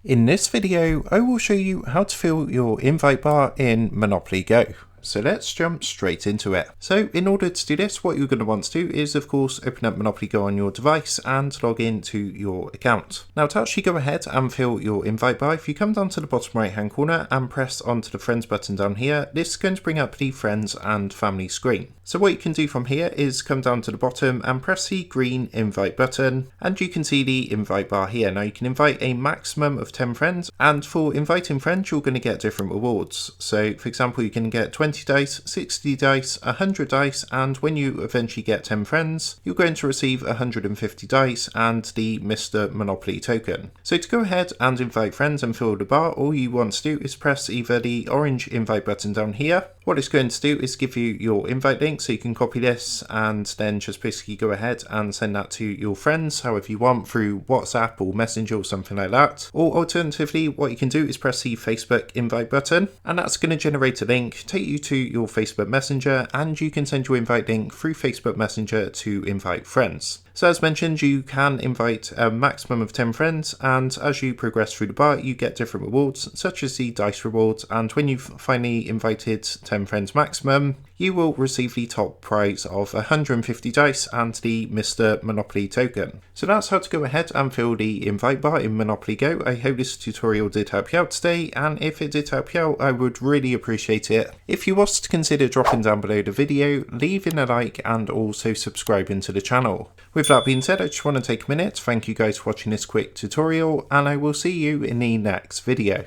In this video, I will show you how to fill your invite bar in Monopoly Go. So let's jump straight into it. So in order to do this, what you're going to want to do is, of course, open up Monopoly Go on your device and log into your account. Now to actually go ahead and fill your invite bar, if you come down to the bottom right hand corner and press onto the friends button down here, this is going to bring up the friends and family screen. So what you can do from here is come down to the bottom and press the green invite button, and you can see the invite bar here. Now you can invite a maximum of 10 friends, and for inviting friends you're going to get different rewards. So for example, you can get 20 dice, 60 dice, 100 dice, and when you eventually get 10 friends, you're going to receive 150 dice and the Mr. Monopoly token. So to go ahead and invite friends and fill the bar, all you want to do is press either the orange invite button down here. What it's going to do is give you your invite link, so you can copy this and then just basically go ahead and send that to your friends however you want, through WhatsApp or Messenger or something like that. Or alternatively, what you can do is press the Facebook invite button, and that's going to generate a link, take you to your Facebook Messenger, and you can send your invite link through Facebook Messenger to invite friends. So as mentioned, you can invite a maximum of 10 friends, and as you progress through the bar you get different rewards such as the dice rewards, and when you've finally invited 10 friends maximum, you will receive the top prize of 150 dice and the Mr. Monopoly token. So that's how to go ahead and fill the invite bar in Monopoly Go. I hope this tutorial did help you out today, and if it did help you out, I would really appreciate it if you was to consider dropping down below the video, leaving a like, and also subscribing to the channel. With that being said, I just want to take a minute to thank you guys for watching this quick tutorial, and I will see you in the next video.